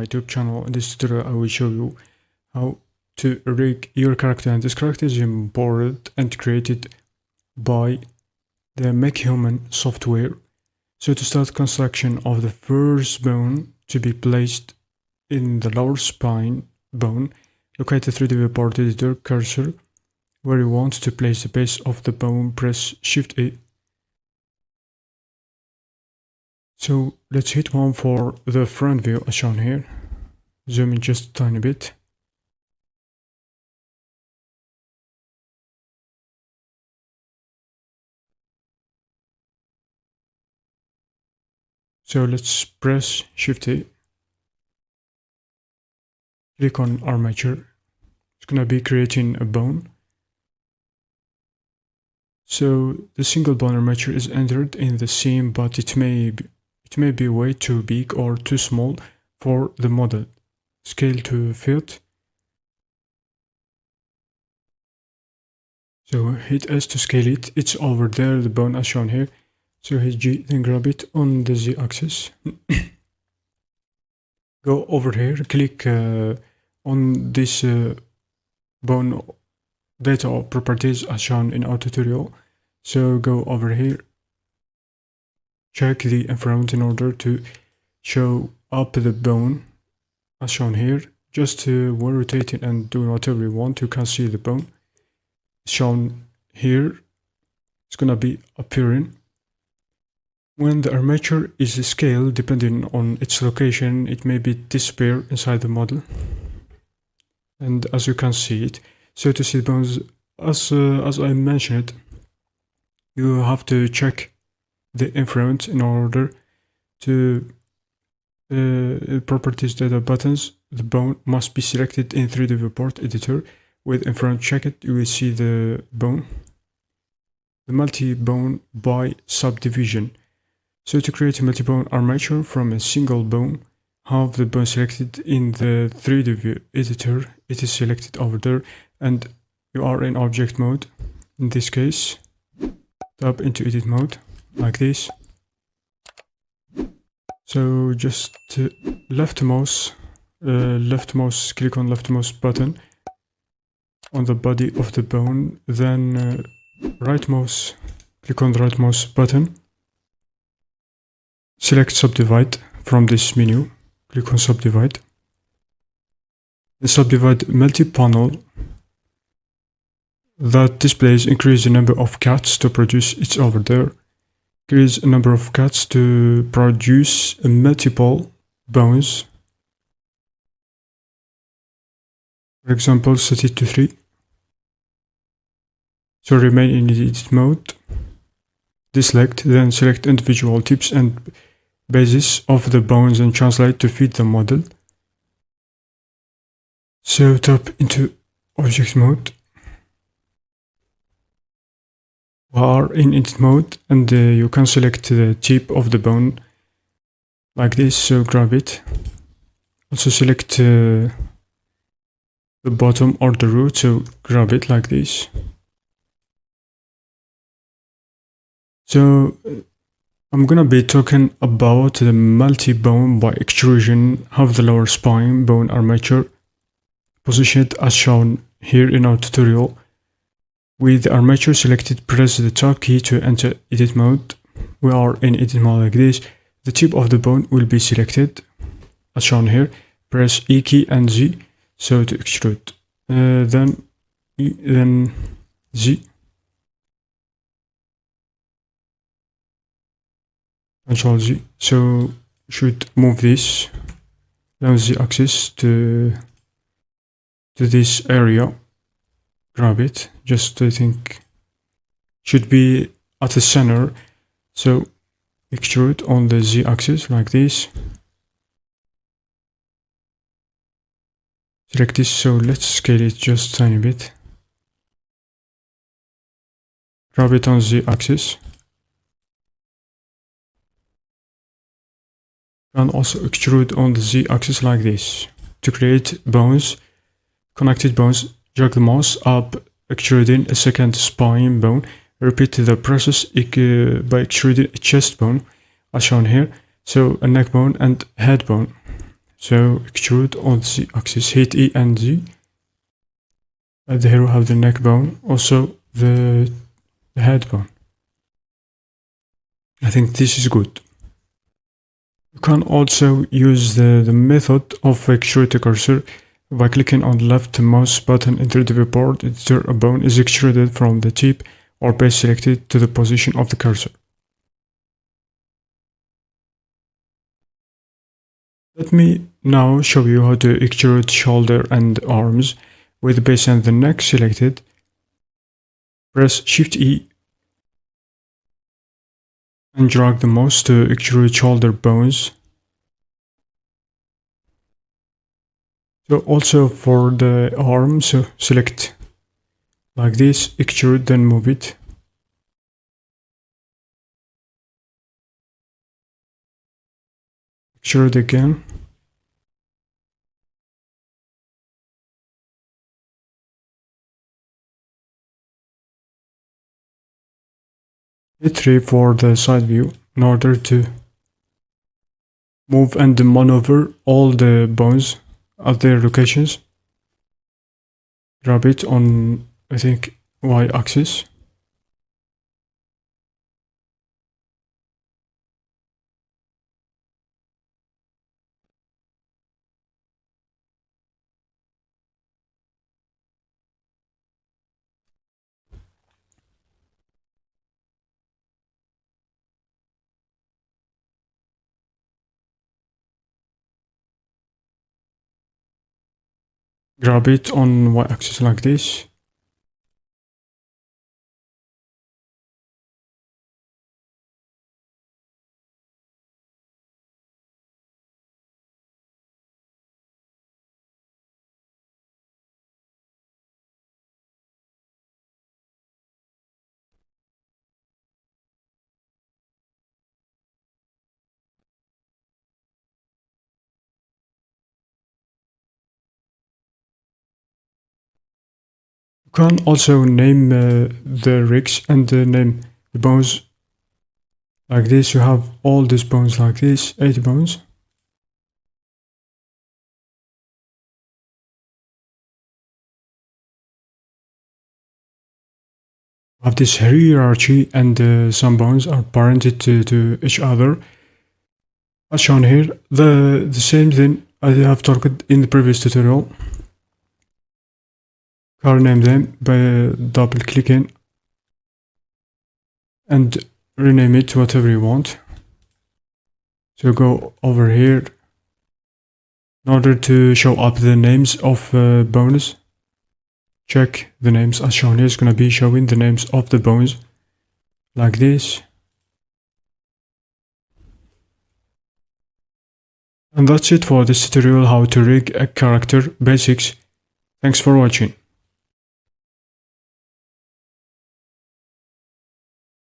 YouTube channel. In this tutorial I will show you how to rig your character, and this character is imported and created by the Make Human software. So to start construction of the first bone to be placed in the lower spine bone, locate the 3D viewport editor cursor where you want to place the base of the bone, press Shift A. So let's hit 1 for the front view as shown here. Zoom in just a tiny bit. So let's press Shift A. Click on Armature. It's gonna be creating a bone. So the single bone armature is entered in the scene, but it may be way too big or too small for the model. Scale to fit. So hit S to scale it. It's over there, the bone as shown here. So hit G, then grab it on the Z axis. Go over here, click on this bone data or properties as shown in our tutorial. So go over here, check the environment in order to show up the bone as shown here. Just rotate it and do whatever you want. You can see the bone shown here. It's gonna be appearing. When the armature is scaled, depending on its location, it may be disappear inside the model. And as you can see it, so to see the bones, as I mentioned, you have to check the environment in order to properties data buttons. The bone must be selected in 3D viewport editor. With environment checked, you will see the bone, the multi-bone by subdivision. So to create a multi-bone armature from a single bone, have the bone selected in the 3D view editor. It is selected over there, and you are in object mode. In this case, tap into edit mode like this. So just left mouse, click on left mouse button on the body of the bone, then right mouse, click on the right mouse button, select subdivide from this menu, click on subdivide. The subdivide multi-panel that displays increase the number of cuts to produce, it's over there. Increase the number of cuts to produce multiple bones. For example, set it to 3. So remain in edit mode. Deselect, then select individual tips and bases of the bones and translate to fit the model. So tap into object mode. We are in edit mode, and you can select the tip of the bone like this, so grab it. Also select the bottom or the root, so grab it like this. So I'm gonna be talking about the multi-bone by extrusion, have the lower spine bone armature positioned as shown here in our tutorial. With the armature selected, press the tab key to enter edit mode. We are in edit mode like this. The tip of the bone will be selected as shown here. Press E key and Z, so to extrude. Then E, then Z. Ctrl Z. So should move this down the axis to this area. Grab it. Just I think should be at the center. So extrude on the Z axis like this. Select this. So let's scale it just a tiny bit. Grab it on Z axis. And also extrude on the Z axis like this. To create bones, connected bones, drag the mouse up, extruding a second spine bone. Repeat the process by extruding a chest bone as shown here. So a neck bone and head bone. So extrude on the axis, hit E and Z. And here we have the neck bone, also the head bone. I think this is good. You can also use the method of extrude the cursor by clicking on the left mouse button in the viewport. A bone is extruded from the tip or base selected to the position of the cursor. Let me now show you how to extrude shoulder and arms with the base and the neck selected. Press Shift E and drag the mouse to extrude shoulder bones. So also for the arm, so select like this, extrude, then move it. Extrude again. Hit 3 for the side view in order to move and maneuver all the bones at their locations. Grab it on, I think, Y-axis. Grab it on Y-axis like this. You can also name the rigs and name the bones like this. You have all these bones like this, 8 bones. You have this hierarchy and some bones are parented to each other. As shown here, the same thing I have talked in the previous tutorial. You can name them by double clicking and rename it to whatever you want. So go over here in order to show up the names of bones. Check the names as shown here. It's going to be showing the names of the bones like this. And that's it for this tutorial how to rig a character basics. Thanks for watching.